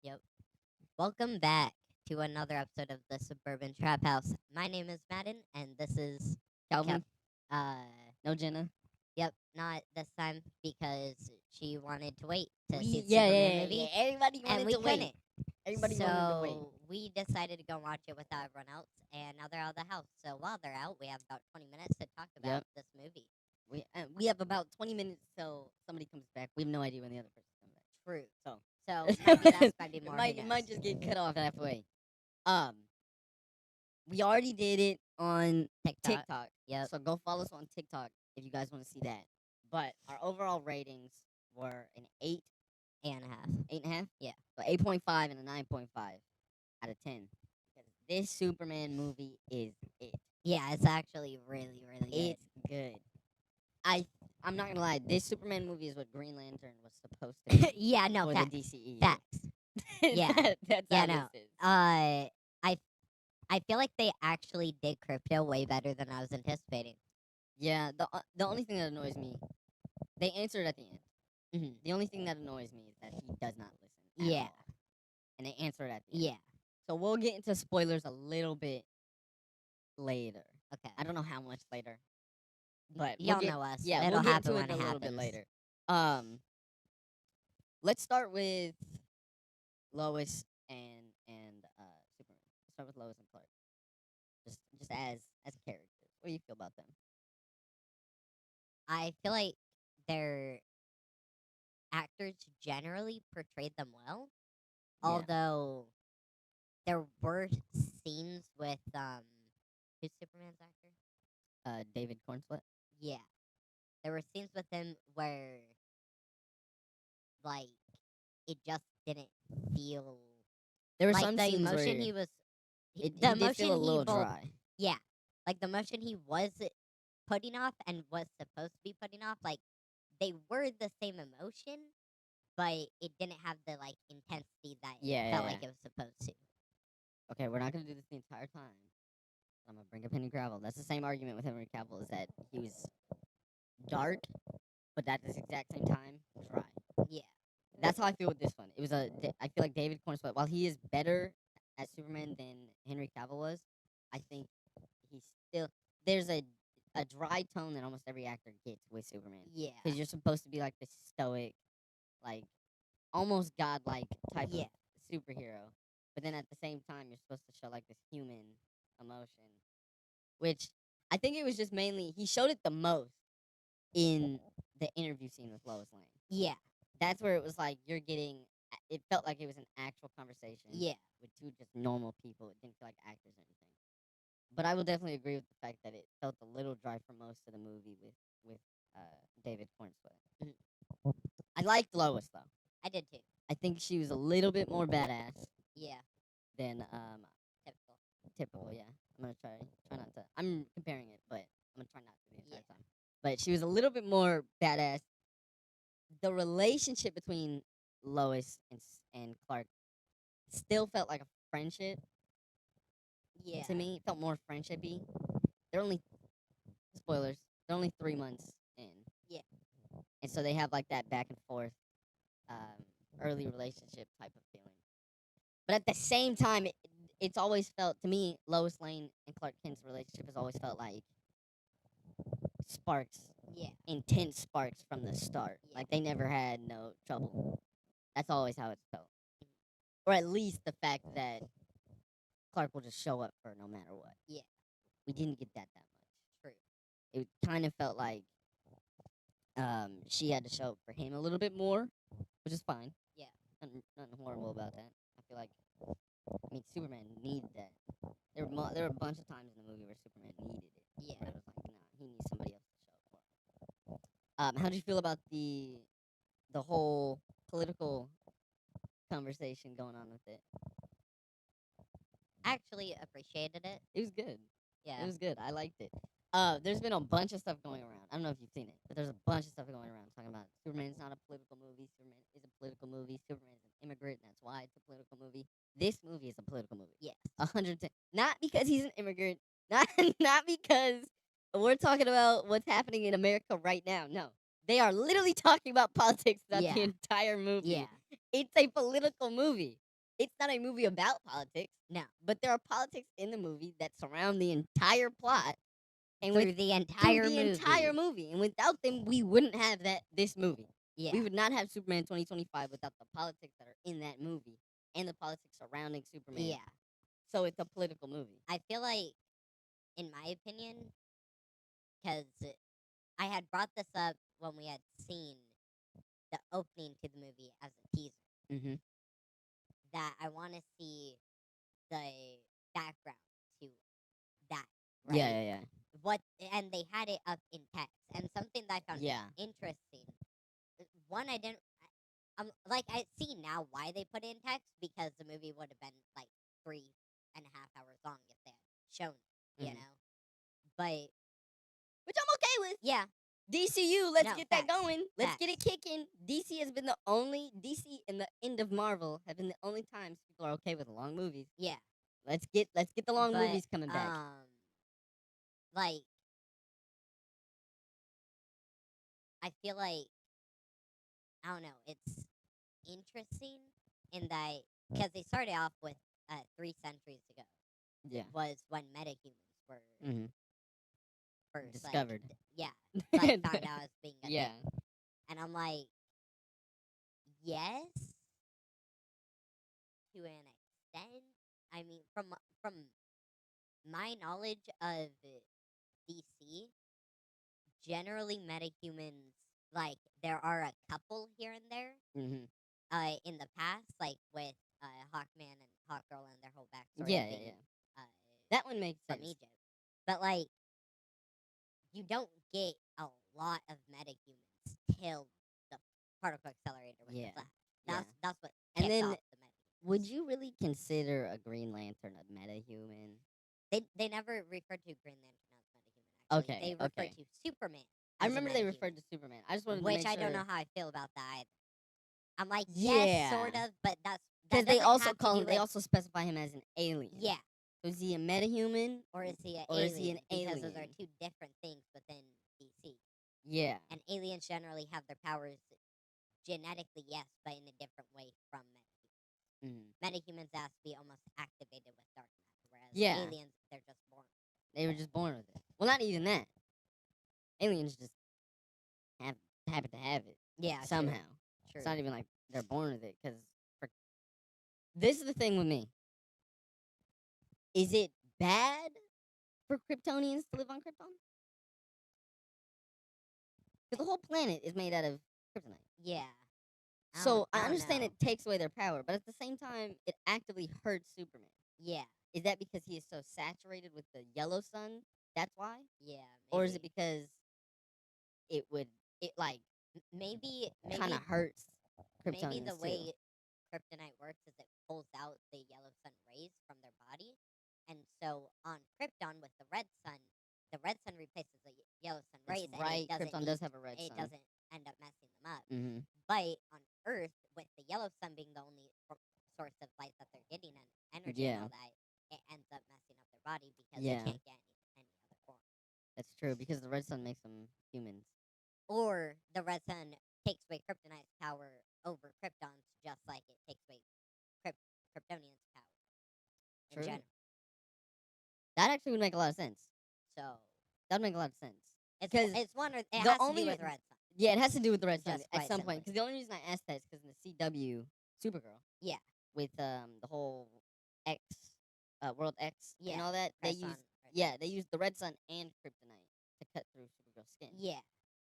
Yep. Welcome back to another episode of the Suburban Trap House. My name is Madden, and this is Kev. Calvin, Uh, no Jenna. yep, not this time because she wanted to wait to We see the yeah, Superman yeah, yeah, movie, yeah. Everybody and wanted we to wait. couldn't. Everybody wanted to wait. So we decided to go watch it without everyone else, and now they're out of the house. So while they're out, we have about 20 minutes to talk about Yep. this movie. We have about 20 minutes till somebody comes back. We have no idea when the other person comes back. True. So So might be less, might be it more. might who it might knows? just get cut off halfway. Um, we already did it on TikTok. TikTok. Yep. So go follow us on TikTok if you guys want to see that. But our overall ratings were an 8.5. 8.5. Yeah. So 8.5 and a 9.5 out of 10. Because this Superman movie is it. Yeah, it's actually really, really good. It's good. I'm not gonna lie. This Superman movie is what Green Lantern was supposed to be Yeah, no, for facts. the DCE. Facts. Yeah. That's Yeah, how no. this is. I feel like they actually did crypto way better than I was anticipating. Yeah. The only thing that annoys me, they answered at the end. Mm-hmm. The only thing that annoys me is that he does not listen. Yeah. All. And they answered at the end. Yeah. So we'll get into spoilers a little bit later. Okay. I don't know how much later, but Y'all we'll get, know us. yeah, It'll we'll get happen to when it a it little bit happens. later. Let's start with Lois and Superman. Let's start with Lois and Clark. Just as characters. What do you feel about them? I feel like their actors generally portrayed them well. Yeah. Although there were scenes with who's Superman's actor? David Cornsweet. Yeah. There were scenes with him where like it just didn't feel There were like some the scenes emotion where he was it the he did feel a emotion he little both dry. yeah, like the emotion he was putting off and was supposed to be putting off, like they were the same emotion, but it didn't have the like intensity that Yeah, it felt yeah, like it was supposed to. Okay, we're not gonna do this the entire time. I'm gonna bring up Henry Cavill. That's the same argument with Henry Cavill, is that he was dark, but at this exact same time, dry. Yeah. That's how I feel with this one. I feel like David Cornsweet, while he is better as Superman than Henry Cavill was, I think he's still there's a dry tone that almost every actor gets with Superman. Yeah. Because you're supposed to be like this stoic, like almost godlike type Yeah. of superhero, but then at the same time you're supposed to show like this human emotion, which I think it was just mainly he showed it the most in the interview scene with Lois Lane. Yeah. That's where it was like you're getting. It felt like it was an actual conversation. Yeah. With two just normal people. It didn't feel like actors or anything. But I will definitely agree with the fact that it felt a little dry for most of the movie with David Cornsweet. I liked Lois though. I did too. I think she was a little bit more badass Yeah. than Typical. typical. Yeah, I'm gonna try not to. I'm comparing it, but I'm gonna try not to the entire Yeah. time. But she was a little bit more badass. The relationship between Lois and Clark still felt like a friendship Yeah. to me. It felt more friendshipy. They're only spoilers. They're only 3 months in. Yeah. And so they have like that back and forth, early relationship type of feeling. But at the same time, it's always felt to me, Lois Lane and Clark Kent's relationship has always felt like sparks, Yeah. intense sparks from the start. Yeah. Like they never had no trouble. That's always how it's felt. Or at least the fact that Clark will just show up for no matter what. Yeah. We didn't get that much. True. It kind of felt like she had to show up for him a little bit more, which is fine. Yeah. Nothing horrible about that. I feel like, Superman needed that. There were a bunch of times in the movie where Superman needed it. Yeah. Where it was like, nah, he needs somebody else to show up for. How do you feel about the whole political conversation going on with it? Actually appreciated it. It was good. Yeah. It was good. I liked it. There's been a bunch of stuff going around. I don't know if you've seen it, but there's a bunch of stuff going around talking about Superman's not a political movie. Superman is a political movie. Superman's an immigrant, and that's why it's a political movie. This movie is a political movie. Yes. 110. Not because he's an immigrant. Not because we're talking about what's happening in America right now. No, they are literally talking about politics throughout Yeah. the entire movie. Yeah. It's a political movie. it's not a movie about politics, No. but there are politics in the movie that surround the entire plot and Through with the through entire the movie. entire movie. And without them, we wouldn't have this movie. Yeah. We would not have Superman 2025 without the politics that are in that movie and the politics surrounding Superman. Yeah. So it's a political movie. I feel like, in my opinion, because I had brought this up when we had seen the opening to the movie as a teaser, Mm-hmm. that I want to see the background to that, right? Yeah. And they had it up in text, and something that I found Yeah. interesting. One, I didn't. Like, I see now why they put it in text, because the movie would have been like 3.5 hours long if they had shown it, you Mhm. know. But Which I'm okay with. yeah, DCU, let's No, get that facts. going. Let's get it Facts. kicking. DC and the end of Marvel have been the only times people are okay with long movies. yeah. Let's get the long But, movies coming back. Like, I feel like, I don't know, it's interesting in that, because they started off with 3 centuries ago Yeah. was when metahumans were Mm-hmm. first Discovered. like found out as being a Yeah. thing. And I'm like, yes, to an extent. I mean, from my knowledge of DC, generally metahumans, like, there are a couple here and there Mm-hmm. in the past, like with Hawkman and Hawkgirl and their whole backstory Yeah. being That one makes from sense. Egypt. But, like, you don't get a lot of metahumans till the particle accelerator with Yeah. the Flash. Yeah. That's what And kicks then, off the metahumans. would you really consider a Green Lantern a metahuman? They never referred to Green Lantern as metahuman. Actually, Okay, they referred okay. to Superman. I as a remember they metahuman, referred to Superman. I just wanted to which make I sure. don't know how I feel about that either. I'm like, yes, Yeah. sort of, but that Because they doesn't also have to call do him. They with- also specify him as an alien. yeah, So is he a metahuman? or is he an Or alien? is he an Because those are alien? two different things within DC. Yeah. And aliens generally have their powers genetically, yes, but in a different way from metahumans. Mm. Metahumans has to be almost activated with dark matter, whereas Yeah. aliens, they're just born. They were just born with it. Well, not even that. Aliens just happen to have it Yeah, true, somehow. True. It's not even like they're born with it. Because this is the thing with me. Is it bad for Kryptonians to live on Krypton? Because the whole planet is made out of kryptonite. Yeah. So I don't understand know. it takes away their power, but at the same time, it actively hurts Superman. Yeah. Is that because he is so saturated with the yellow sun? That's why? Yeah. Maybe. Or is it because it like maybe kind of hurts Kryptonians maybe the too? way kryptonite works is it pulls out the yellow sun rays from their body, and so on Krypton with the red sun replaces the yellow sun That's rays, right. and it doesn't Krypton does have a red it sun. doesn't end up messing them up. Mm-hmm. But on Earth, with the yellow sun being the only source of light that they're getting and energy and Yeah. all that, it ends up messing up their body because Yeah. they can't get any other form. That's true, because the red sun makes them humans. Or the red sun takes away kryptonite's power over Krypton's, just like it takes away Kryptonian's power in True. general. That actually would make a lot of sense. So That would make a lot of sense. it's one. It the has to only do re- with red sun. Yeah, it has to do with the red sun Just at quite some point. simply. Because the only reason I asked that is because in the CW Supergirl, Yeah. with the whole X, World X, Yeah. and all that, Red sun, they use the red sun and kryptonite to cut through Supergirl's skin. Yeah.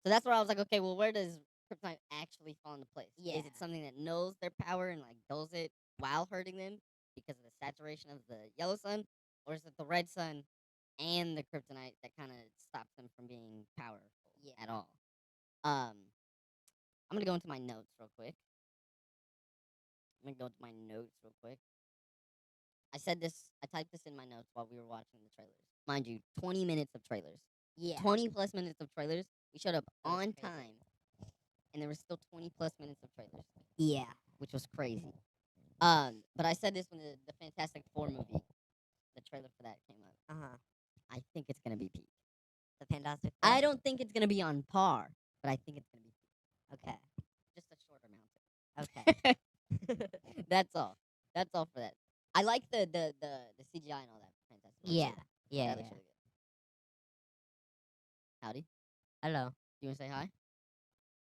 So that's where I was like, okay, well, where does kryptonite actually fall into place? Yeah. Is it something that knows their power and like dulls it while hurting them because of the saturation of the yellow sun, or is it the red sun and the kryptonite that kind of stops them from being powerful at all? I'm gonna go into my notes real quick. I typed this in my notes while we were watching the trailers. Mind you, 20 minutes of trailers. Yeah. 20 plus minutes of trailers. We showed up That was on crazy. time, and there was still 20 plus minutes of trailers, Yeah. which was crazy. But I said this when the Fantastic Four movie, the trailer for that came up. I think it's gonna be peak. The Fantastic I Four? don't think it's gonna be on par, but I think it's gonna be peak. Okay. Just a shorter mountain. Okay. That's all. That's all for that. I like the CGI and all that. Fantastic. Yeah, yeah, That looks yeah. really good. Howdy. Hello. You want to say hi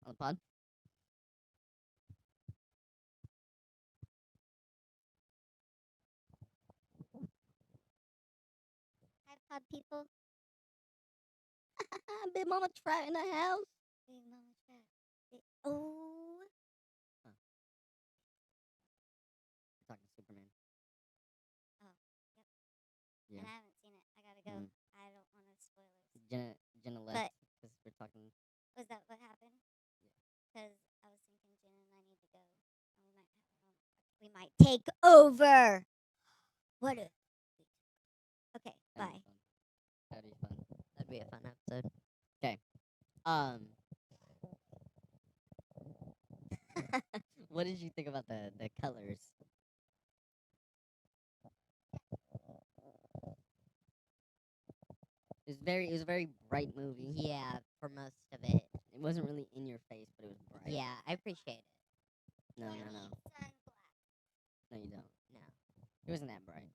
on the pod? Hi, pod people. Big Mama Trap in the house. Big Mama Trap. Oh. Huh. We're talking Superman. Oh. Yep. Yeah. And I haven't seen it. I gotta go. Mm. I don't want to spoilers. Jenna left because we're talking. Was that what happened? Yeah. Because I was thinking Jen and I need to go, and we might take over. What? Okay. That'd Bye. be fun. That'd be fun. That'd be a fun episode. What did you think about the colors? It was a very bright movie. Yeah, for most of it. It wasn't really in your face, but it was bright. Yeah, I appreciate it. No, no, no. No, you don't. No. It wasn't that bright.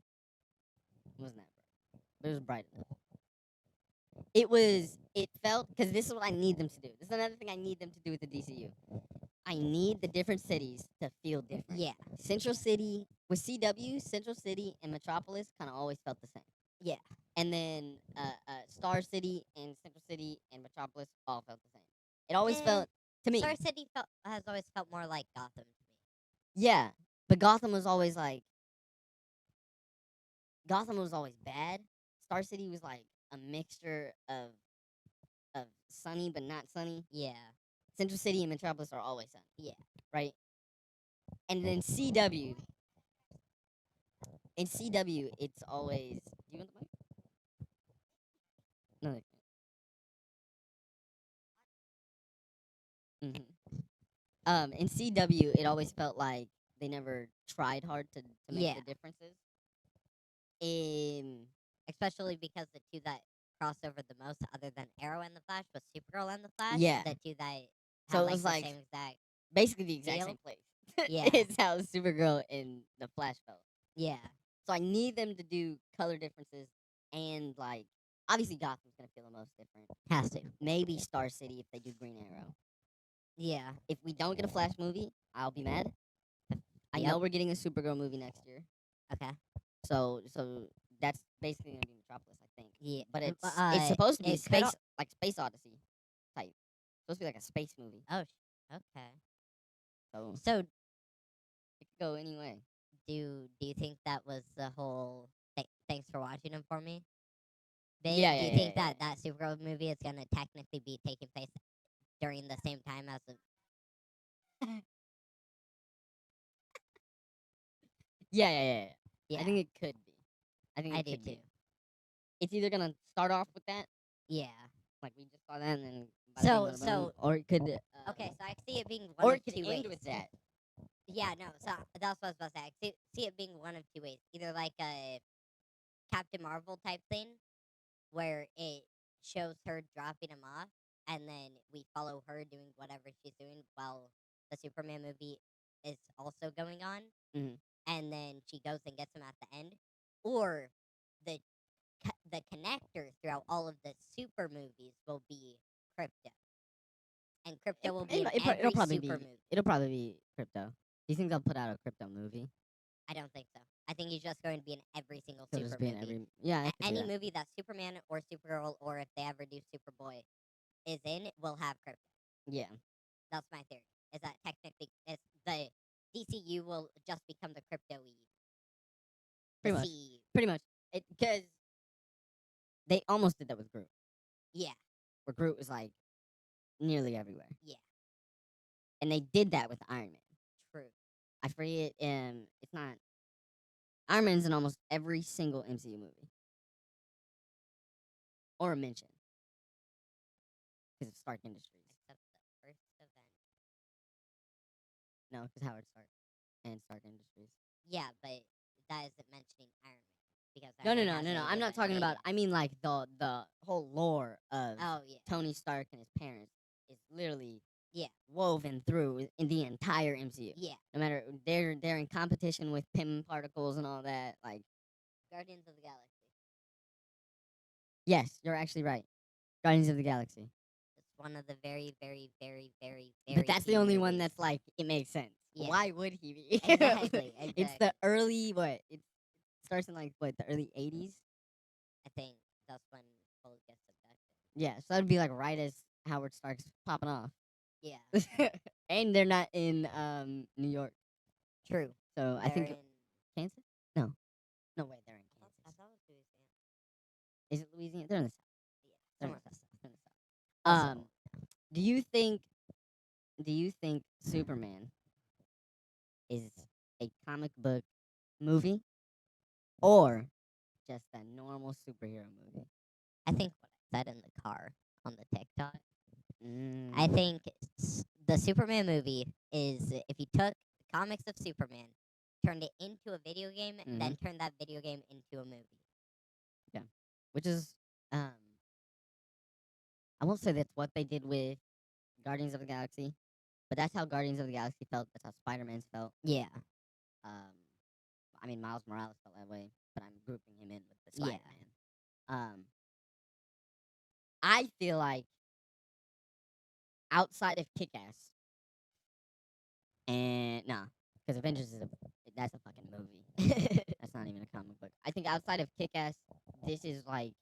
It wasn't that bright. But it was bright enough. It felt, because this is what I need them to do. This is another thing I need them to do with the DCU. I need the different cities to feel different. Yeah. Central City, with CW, Central City and Metropolis kind of always felt the same. Yeah. And then Star City and Central City and Metropolis all felt the same. It always felt, to me. Star City has always felt more like Gotham to me. Yeah, but Gotham was always bad. Star City was like a mixture of sunny but not sunny. Yeah. Central City and Metropolis are always sunny. Yeah. Right? And then CW. In CW, it's always. Do you want the mic? No, they can't. In CW, it always felt like they never tried hard to make Yeah. the differences. In Especially because the two that cross over the most, other than Arrow and the Flash, was Supergirl and the Flash. Yeah. The two that So had, it like, was the like same exact. basically the exact Deal? same place. Yeah. It's how Supergirl and the Flash felt. Yeah. So I need them to do color differences and like obviously Gotham's gonna feel the most different. Has to. Maybe Star City if they do Green Arrow. Yeah. If we don't get a Flash movie, I'll be mad. I Yep. know we're getting a Supergirl movie next year. Okay. So that's basically gonna be Metropolis, I think. Yeah. But it's supposed to be it could space like Space Odyssey type. Supposed to be like a space movie. Oh. Okay. So So it could go anyway. do you think that was the whole? Thanks for watching them for me. Yeah, Do you yeah, think yeah, that Supergirl movie is gonna technically be taking place during the same time as the? Yeah. Yeah. I think it could be. I think I it do could too. be. It's either gonna start off with that, Yeah. like we just saw that, and then So- or it could Okay, so I see it being one or of it could two end ways. with that. Yeah, no. So that's what I was about to say. I see it being one of two ways. Either like a Captain Marvel type thing, where it shows her dropping him off, and then we follow her doing whatever she's doing while the Superman movie is also going on, Mhm. and then she goes and gets him at the end, or the the connector throughout all of the super movies will be Crypto, and Crypto will be in every It'll probably super be. movie. It'll probably be Crypto. Do you think they'll put out a Crypto movie? I don't think so. I think he's just going to be in every single He'll super just be in movie. every. Yeah, I can see Any that. movie that Superman or Supergirl, or if they ever do Superboy, is in, will have Crypto. Yeah. That's my theory. Is that technically the DCU will just become the crypto-y. Pretty much. Pretty much. Because they almost did that with Groot. Yeah. Where Groot was like nearly everywhere. Yeah. And they did that with Iron Man. True. I forget. It's not. Iron Man's in almost every single MCU movie, or a mention, because of Stark Industries. Except the first event. No, because Howard Stark and Stark Industries. Yeah, but that isn't mentioning Iron Man. Because No. Iron Man has a I'm not different talking about. name. I mean, like the whole lore of Oh yeah. Tony Stark and his parents is literally Yeah. woven through in the entire MCU. Yeah. No matter they're in competition with Pym particles and all that. Like, Guardians of the Galaxy. yes, you're actually right. Guardians of the Galaxy. It's one of the very, very, very, very, very. But that's the few only one movies. that's like it makes sense. Yeah. Why would he be? Exactly. It's the early what? It starts in like what, the early 80s? I think that's when Cole gets abducted. Yeah, so that'd be like right as Howard Stark's popping off. Yeah. And they're not in New York. True. So I They're think in. Kansas? No. No way, they're in I Kansas. thought it was Louisiana. Is it Louisiana? They're in the south. Yeah. They're in Somewhere. the south. They're in the south. Also, Do you think Superman is a comic book movie or just a normal superhero movie? I think what I said in the car on the TikTok. Mm. I think the Superman movie is if you took the comics of Superman, turned it into a video game, then turned that video game into a movie. Which is I won't say that's what they did with Guardians of the Galaxy, but that's how Guardians of the Galaxy felt. That's how Spider-Man's felt. Yeah. I mean, Miles Morales felt that way, but I'm grouping him in with the Yeah. Spider-Man. I feel like outside of Kick-Ass, and because Avengers that's a fucking movie. That's not even a comic book. I think outside of Kick-Ass, this is like,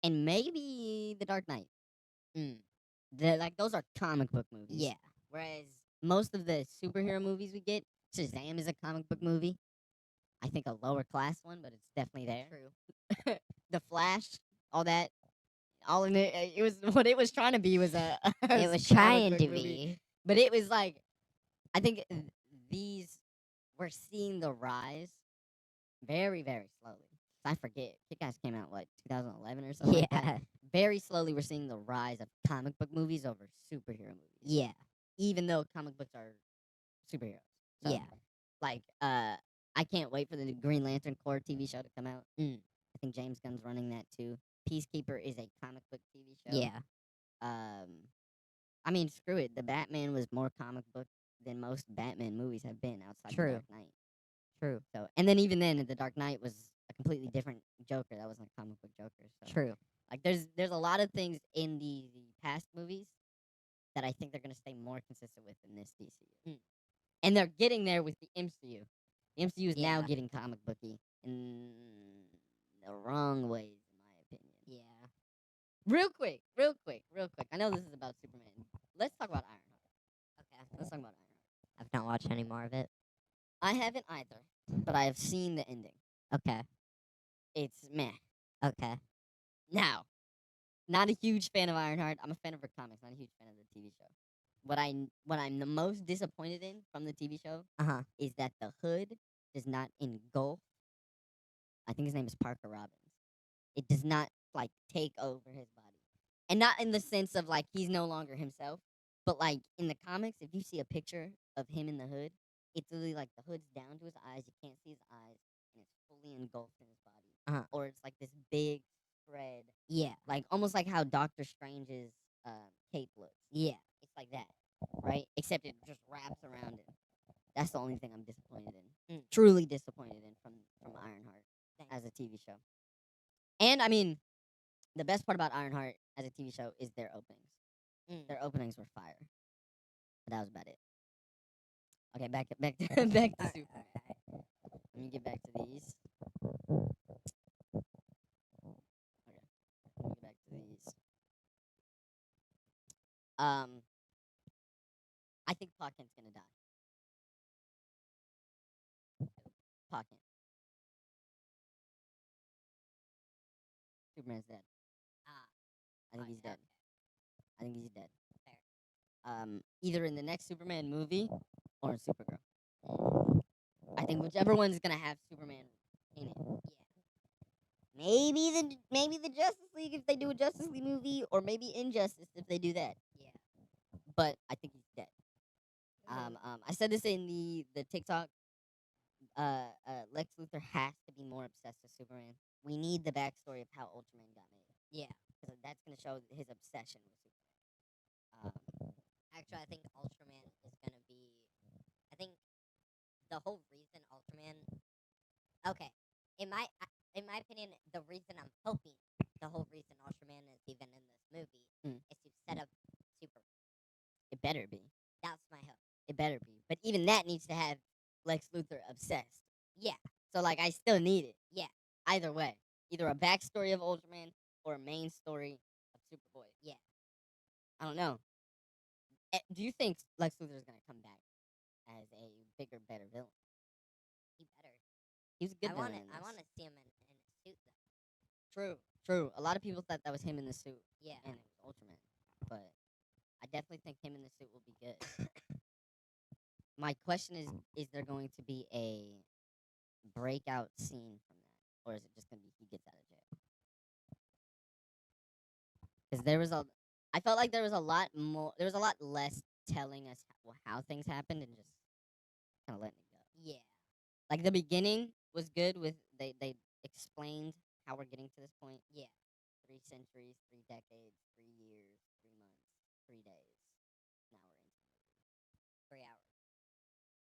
and maybe The Dark Knight. Like those are comic book movies. Yeah. Whereas most of the superhero movies we get, Shazam is a comic book movie. I think a lower class one, but it's definitely there. True. The Flash, all that, all in it. It was what it was trying to be was a. It was comic trying book to movie. be. But it was like, I think these we're seeing the rise very, very slowly. I forget. Kick-Ass came out what, 2011 or something. Like that. Yeah. Very slowly, we're seeing the rise of comic book movies over superhero movies. Yeah. Even though comic books are superheroes. So, Yeah. Like, I can't wait for the Green Lantern Corps TV show to come out. Mm. I think James Gunn's running that too. Peacekeeper is a comic book TV show. Yeah. I mean, screw it. The Batman was more comic book than most Batman movies have been outside True. The Dark Knight. True. So, and then even then, The Dark Knight was a completely different Joker. That wasn't a comic book Joker. So. True. Like there's a lot of things in the past movies that I think they're gonna stay more consistent with in this DCU, and they're getting there with the MCU. The MCU is now Yeah. getting comic booky in the wrong ways, in my opinion. Yeah. Real quick. I know this is about Superman. Let's talk about Ironheart. Okay. Let's talk about Ironheart. I've not watched any more of it. I haven't either, but I have seen the ending. Okay. It's meh. Okay. Now, not a huge fan of Ironheart. I'm a fan of her comics, not a huge fan of the TV show. What I'm the most disappointed in from the TV show is that the hood does not engulf. I think his name is Parker Robbins. It does not like take over his body, and not in the sense of like he's no longer himself, but like in the comics, if you see a picture of him in the hood, it's literally like the hood's down to his eyes. You can't see his eyes, and it's fully engulfed in his body, or it's like this big spread. Yeah. Like almost like how Doctor Strange's cape looks. Yeah. It's like that, right? Except it just wraps around it. That's the only thing I'm disappointed in. Truly disappointed in from Ironheart as a TV show. And I mean, the best part about Ironheart as a TV show is their openings. Their openings were fire. But that was about it. Okay, back to Superman. Let me get back to these. Okay, let me get back to these. I think Pa Kent's gonna die. Pa Kent. Superman's dead. I think he's dead. I think he's dead. Fair. Either in the next Superman movie or in Supergirl. I think whichever one's gonna have Superman in it. Yeah. Maybe the Justice League if they do a Justice League movie, or maybe Injustice if they do that. Yeah. But I think he's dead. I said this in the TikTok. Lex Luthor has to be more obsessed with Superman. We need the backstory of how Ultraman got made. Yeah. Because that's gonna show his obsession with Superman. Actually, I think Ultraman is gonna be. I think the whole reason Ultraman. Okay, in my opinion, the reason I'm hoping the whole reason Ultraman is even in this movie is to set up Super. It better be. That's my hope. It better be. But even that needs to have Lex Luthor obsessed. Yeah, So like, I still need it. yeah, Either way, either a backstory of Ultraman or a main story of Superboy. yeah. I don't know. Do you think Lex Luthor is gonna come back as a bigger, better villain? He better. He was a good I villain want to. in this. I want to see him in a suit though. True, true. A lot of people thought that was him in the suit, Yeah. and it was Ultraman. But I definitely think him in the suit will be good. My question is there going to be a breakout scene from that? Or is it just going to be he gets out of jail? Because I felt like there was a lot less telling us how things happened and just kind of letting it go. Yeah. Like, the beginning was good with, they explained how we're getting to this point. Yeah. 3 centuries, 3 decades, 3 years, 3 months, 3 days. Now we're into the movie. 3 hours.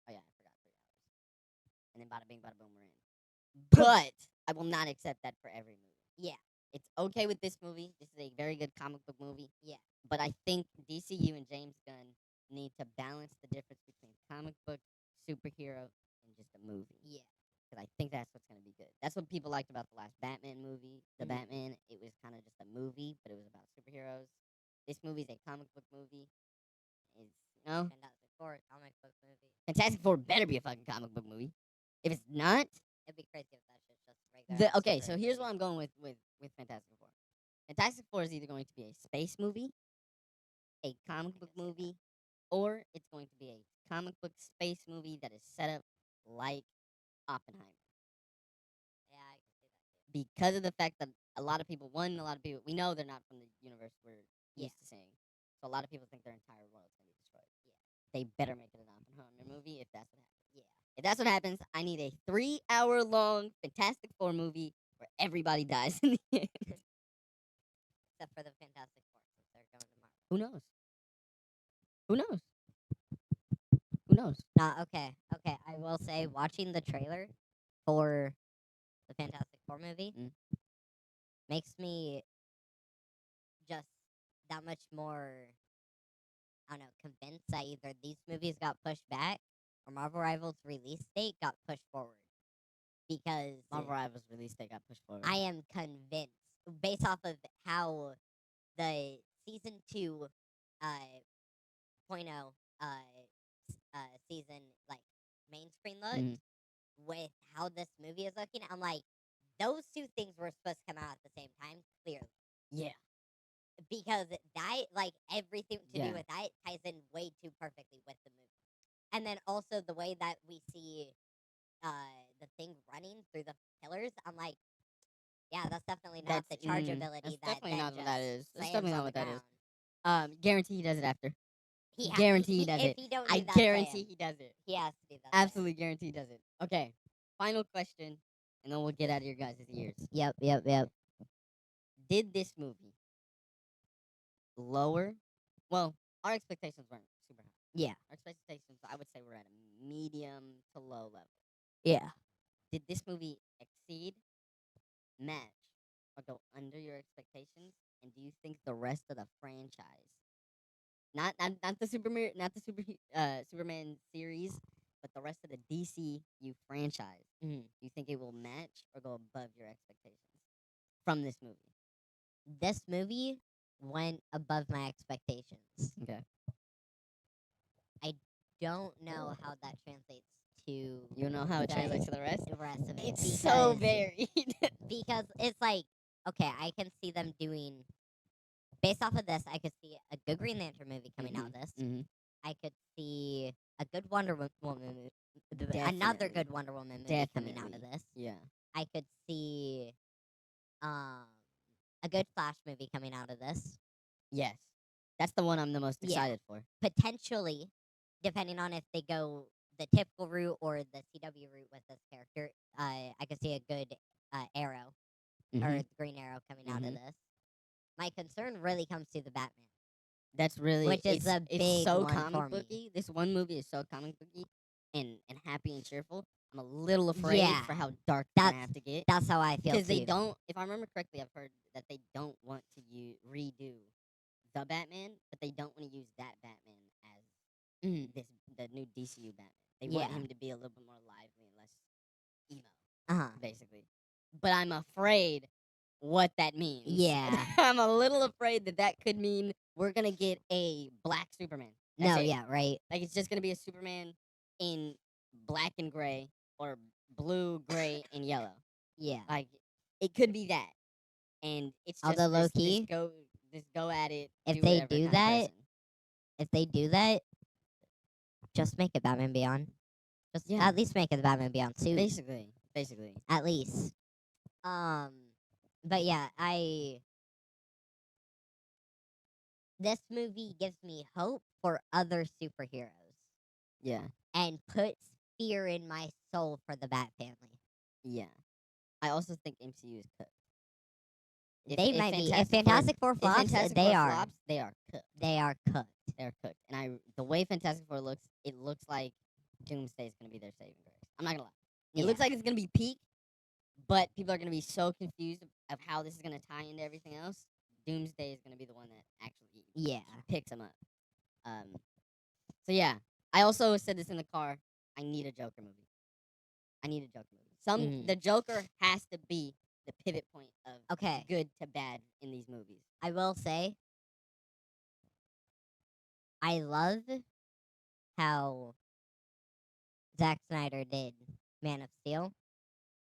Oh yeah, I forgot 3 hours. And then bada bing, bada boom, we're in. But I will not accept that for every movie. Yeah. It's okay with this movie. This is a very good comic book movie. Yeah. But I think DCU and James Gunn need to balance the difference between comic book, superhero, and just a movie. Yeah. Because I think that's what's going to be good. That's what people liked about the last Batman movie. The Batman, it was kind of just a movie, but it was about superheroes. This movie's a comic book movie. It's, Fantastic Four, comic book movie. Fantastic Four better be a fucking comic book movie. If it's not, it'd be crazy if that shit's just regular. Okay, so here's what I'm going with Fantastic Four. Fantastic Four is either going to be a space movie, a comic book movie, or it's going to be a comic book space movie that is set up like Oppenheimer. Yeah, I can see that too. Because of the fact that a lot of people, we know they're not from the universe we're used to seeing. So a lot of people think their entire world's going to be destroyed. Yeah. They better make it an Oppenheimer movie if that's what happens. Yeah. If that's what happens, I need a 3-hour-long Fantastic Four movie where everybody dies in the end. Except for the Fantastic Four, since they're going to Marvel. Who knows? Who knows? Who knows? Nah, okay. Okay, I will say, watching the trailer for the Fantastic Four movie makes me just that much more, I don't know, convinced that either these movies got pushed back or Marvel Rivals' release date got pushed forward. Because Marvel Rivals release date got pushed forward. I am convinced, based off of how the season 2 season, like, main screen looked, with how this movie is looking, I'm like, those two things were supposed to come out at the same time, clearly. Yeah. Because that, like, everything to Yeah. do with that ties in way too perfectly with the movie. And then also the way that we see the thing running through the pillars, I'm like, yeah, that's definitely not the charge ability. That's definitely that not what that is. That's slams definitely not on what the that is. ground. Guarantee he does it after. He Guarantee he does if it. he don't I do that, say guarantee him. he does it. He has to do that. Absolutely guarantee he does it. Okay. Final question, and then we'll get out of your guys' ears. Yep. Did this movie lower? Well, our expectations weren't super high. Yeah. Our expectations, I would say, were at a medium to low level. Yeah. Did this movie exceed, match, or go under your expectations? And do you think the rest of the franchise, not the Superman series, but the rest of the DCU franchise, do you think it will match or go above your expectations from this movie? This movie went above my expectations. Okay. I don't know how that translates to. You know how it translates to the rest? The rest of it. It's so varied. Because it's like, okay, I can see them doing. Based off of this, I could see a good Green Lantern movie coming out of this. I could see a good Wonder Woman movie. Another good Wonder Woman movie coming out of this. Yeah. I could see a good Flash movie coming out of this. Yes. That's the one I'm the most excited for. Potentially, depending on if they go the typical route or the CW route with this character, I could see a good Arrow or the Green Arrow coming out of this. My concern really comes to the Batman. That's really which is a it's big so one for comic me. booky. This one movie is so comic booky and happy and cheerful. I'm a little afraid Yeah, for how dark they're that's gonna have to get that's how I feel because they too. don't. If I remember correctly, I've heard that they don't want to redo the Batman, but they don't want to use that Batman as the new DCU Batman. They want Yeah. him to be a little bit more lively and less emo, Uh huh. basically. But I'm afraid what that means. Yeah. I'm a little afraid that could mean we're gonna get a black Superman. That's No. it. Yeah. Right. Like it's just gonna be a Superman in black and gray or blue, gray, and yellow. Yeah. Like it could be that, and it's just Although low this key, go at it. if do they whatever do kind of that, person. if they do that, just make it Batman Beyond. Just Yeah. at least make it the Batman Beyond suit. Basically. At least. But yeah, this movie gives me hope for other superheroes Yeah. and puts fear in my soul for the Bat family. Yeah. I also think MCU is cooked. They might be. If Fantastic Four flops, they are. Flops, they are cooked. They are cooked. They're cooked. And the way Fantastic Four looks, it looks like Doomsday is going to be their saving grace. I'm not going to lie. It looks like it's going to be peak, but people are going to be so confused of how this is going to tie into everything else. Doomsday is going to be the one that actually picks them up. So yeah, I also said this in the car. I need a Joker movie. The Joker has to be the pivot point of good to bad in these movies. I will say, I love how Zack Snyder did Man of Steel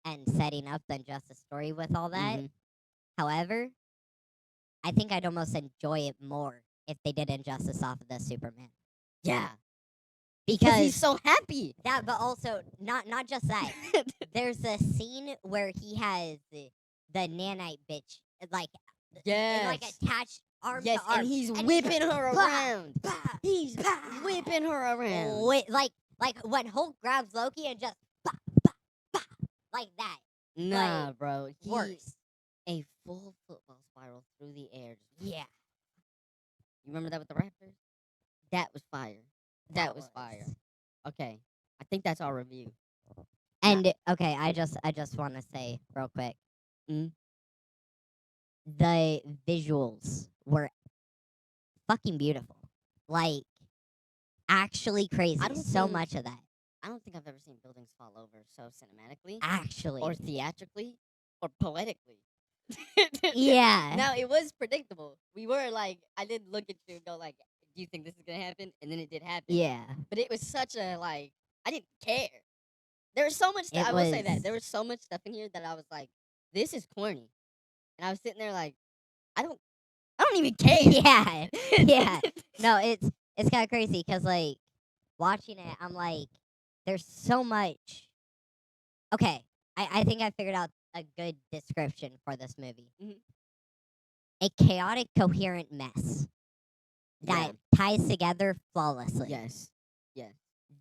and setting up the Injustice story with all that. However, I think I'd almost enjoy it more if they did Injustice off of the Superman. Yeah. Because he's so happy. That, but also not just that. There's a scene where he has the nanite bitch like attached arm to arm. And he's whipping her around. He's whipping her around. Like when Hulk grabs Loki and just like that. Nah, bro. Worse. A full football spiral through the air. Yeah. You remember that with the Raptors? That was fire. That was fire. Okay. I think that's our review. And okay, I just want to say real quick. The visuals were fucking beautiful. Like actually crazy. Much of that. I don't think I've ever seen buildings fall over so cinematically. Actually. Or theatrically. Or poetically. Yeah. Now, it was predictable. We were like, I did look at you and go like, do you think this is going to happen? And then it did happen. Yeah. But it was such a, like, I didn't care. There was so much stuff. I will say that. There was so much stuff in here that I was like, this is corny. And I was sitting there like, I don't even care. Yeah. Yeah. No, it's kind of crazy because, like, watching it, I'm like, there's so much. Okay. I think I figured out a good description for this movie. A chaotic, coherent mess that ties together flawlessly. Yes. Yes.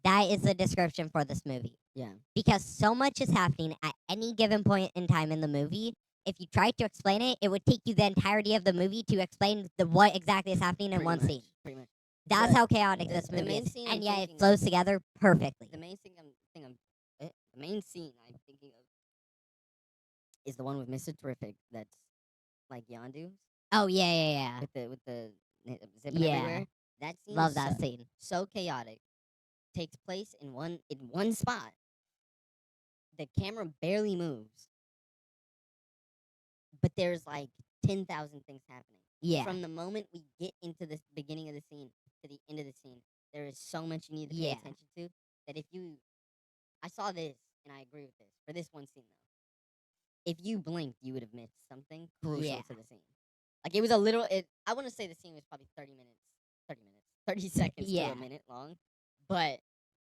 That is the description for this movie. Yeah. Because so much is happening at any given point in time in the movie. If you tried to explain it, it would take you the entirety of the movie to explain what exactly is happening in one scene. Pretty much. That's how chaotic this movie is. And yet it flows together perfectly. The main scene I'm thinking of is the one with Mr. Terrific that's like Yondu. Oh yeah. With the zipping everywhere. That scene Love that scene. So chaotic. Takes place in one spot. The camera barely moves. But there's like 10,000 things happening. Yeah. From the moment we get into the beginning of the scene to the end of the scene, there is so much you need to pay attention to that I saw this and I agree with this for this one scene though. If you blinked, you would have missed something crucial to the scene. Like it was a little. I want to say the scene was probably 30 seconds to a minute long, but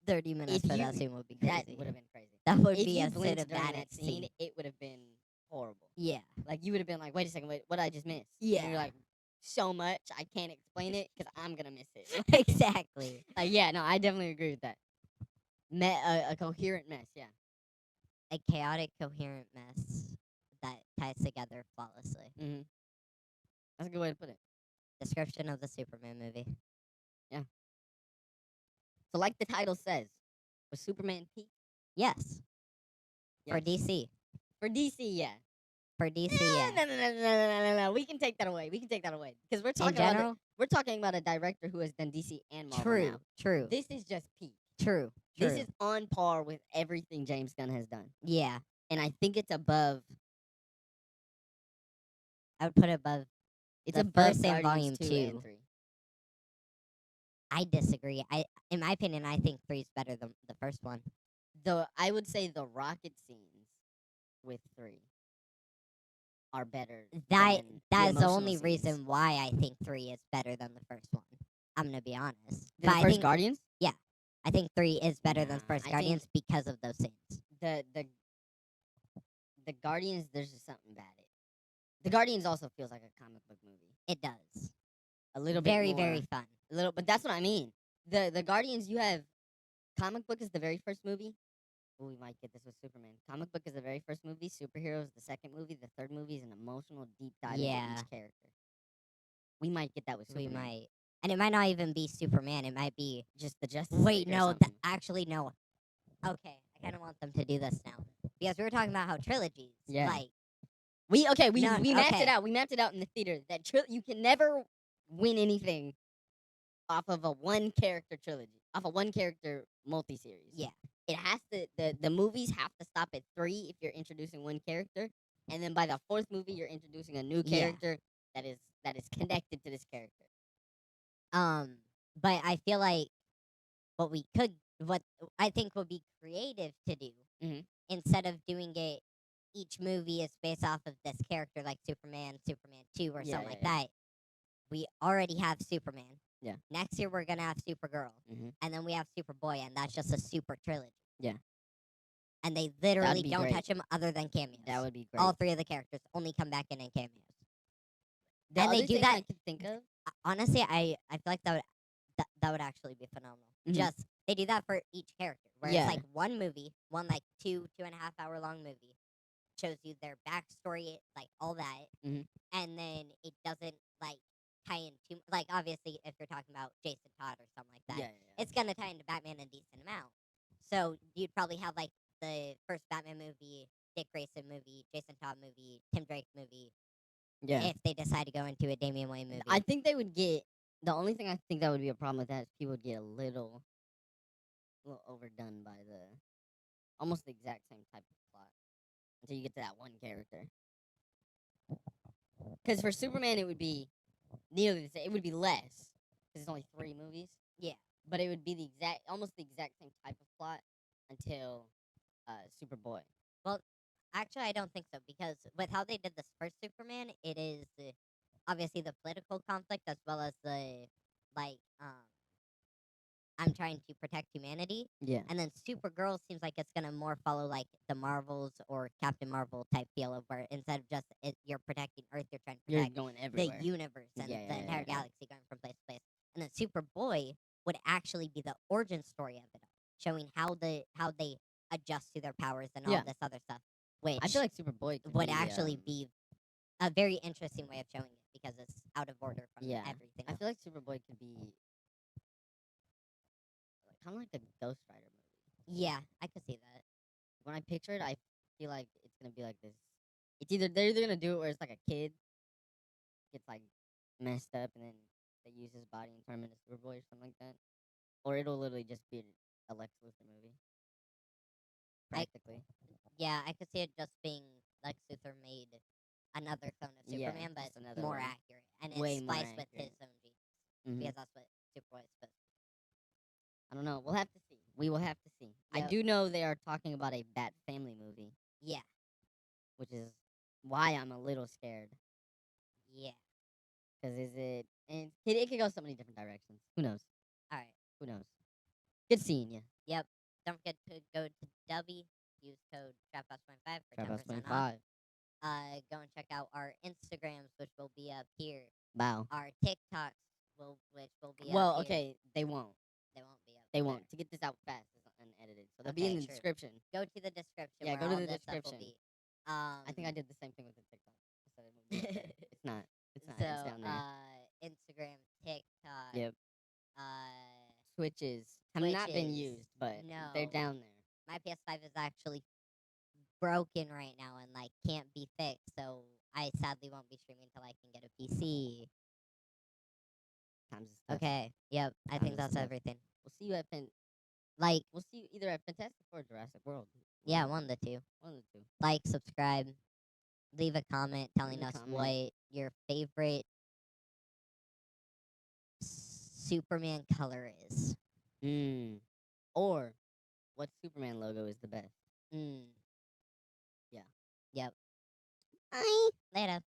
30 minutes for that scene would be crazy. That would have been crazy. That would if be you a blinked during cinematic that scene. It would have been horrible. Yeah. Like you would have been like, wait a second, what did I just miss? Yeah. And you're like, so much I can't explain it because I'm gonna miss it. Exactly. Yeah, no, I definitely agree with that. A coherent mess, yeah. A chaotic, coherent mess that ties together flawlessly. That's a good way to put it. Description of the Superman movie. So, like the title says, was Superman peak? Yes. For Yes. DC. For DC, yeah. For DC, Eh, yeah. no. We can take that away. Because we're In talking about general, we're talking about a director who has done DC and Marvel true, now. true, This is just peak. true, This true. is on par with everything James Gunn has done. Yeah, And I think it's above. I would put it above. It's The above first and Guardians Volume 2 2. and 3. I disagree. In my opinion, I think 3 is better than the first one. I would say the rocket scenes with 3 are better. That than is the emotional only scenes. reason why I think 3 is better than the first one. I'm gonna be honest. Than But the I first think Guardians? I think 3 is better than Nah, the first I Guardians because of those scenes. The Guardians, there's just something about it. The Guardians also feels like a comic book movie. It does. A little Very, bit more. very fun. A little, but that's what I mean. The Guardians, you have comic book is the very first movie. Oh, we might get this with Superman. Comic book is the very first movie. Superheroes the second movie. The third movie is an emotional deep dive into Yeah. each character. We might get that with Superman. We might. And it might not even be Superman. It might be Just the Justice Wait, League or no. something. Actually, no. Okay, I kind of want them to do this now because we were talking about how trilogies, Yeah. like, We No, mapped okay. it out. We mapped it out in the theater that you can never win anything off of a one character trilogy, off a one character multi series. Yeah. It has to the movies have to stop at 3 if you're introducing one character, and then by the 4th movie you're introducing a new Yeah. character that is connected to this character. but I feel like what I think would be creative to do Mhm. instead of doing it, each movie is based off of this character, like Superman, Superman 2, or Yeah, something like yeah. that. We already have Superman. Yeah. Next year we're gonna have Supergirl, Mhm. and then we have Superboy, and that's just a super trilogy. Yeah. And they literally be don't great. touch him other than cameos. That would be great. All 3 of the characters only come back in cameos. The and they other do thing that- I could think of. Honestly, I feel like that would actually be phenomenal. Mhm. Just they do that for each character, where Yeah. it's like one movie, one like 2.5 hour long movie, shows you their backstory, like all that, Mhm. and then it doesn't like tie in too. Like obviously, if you're talking about Jason Todd or something like that, Yeah. it's gonna tie into Batman a decent amount. So you'd probably have like the first Batman movie, Dick Grayson movie, Jason Todd movie, Tim Drake movie. Yeah. If they decide to go into a Damian Wayne movie, I think they would get. The only thing I think that would be a problem with that is people would get a little overdone by almost the exact same type of plot until you get to that one character. Because for Superman, it would be nearly the same. It would be less because it's only 3 movies. Yeah. But it would be almost the exact same type of plot until Superboy. Actually, I don't think so because with how they did this first Superman, it is obviously the political conflict as well as the like I'm trying to protect humanity, Yeah. and then Supergirl seems like it's gonna more follow like the Marvels or Captain Marvel type feel of where instead of just you're protecting Earth, you're trying to You're protect going the everywhere. universe and Yeah, the yeah, entire yeah. galaxy going from place to place. And then Superboy would actually be the origin story of it all, showing how they adjust to their powers and all Yeah. this other stuff, which I feel like Superboy could would be, actually be a very interesting way of showing it because it's out of order from Yeah. everything I else. feel like Superboy could be kind of like a Ghost Rider movie. Yeah, I could see that. When I picture it, I feel like it's gonna be like this. They're either gonna do it where it's like a kid gets like messed up and then they use his body and turn him into Superboy or something like that, or it'll literally just be a Lex Luthor movie. Practically. Yeah, I could see it just being Lex Luthor made another clone of Yeah, Superman, but just another more one. accurate, and Way it's more spliced with his accurate. own genes Mhm. because that's what Superboy is supposed to I don't know. We'll have to see. We will have to see. I Yep. do know they are talking about a Bat Family movie, be. Yeah, which is why I'm a little scared. yeah. Because and it could go so many different directions. Who knows? All right. Who knows? Good seeing you. Yep. Don't forget to go to Dubby. Use code TRAPHOUSE25 for 10% off. 25. Go and check out our Instagrams, which will be up here. Wow. Our TikToks, which will be Well, up here. okay, they won't. They won't be up. They there. won't. To get this out fast is unedited, so they'll be in Okay, the true. description. Go to the description. Yeah, where go to all the this stuff will description. be. I think I did the same thing with the TikTok. I said it would be up there. It's not. It's not. So, It's down there. Instagram. Switches have not been Switches. used, but they're No. down there. My PS5 is actually broken right now and like can't be fixed, so I sadly won't be streaming until I can get a PC. Times is tough. Okay. Yep. I Time think is that's tough. everything. We'll see you at Like, We'll see you either at Fantastic or Jurassic World. yeah, one of the two. One of the two. Like, subscribe, leave a comment telling Leave a us comment. what your favorite Superman color is. Or what Superman logo is the best. Mm. Yeah. Yep. Bye. Later.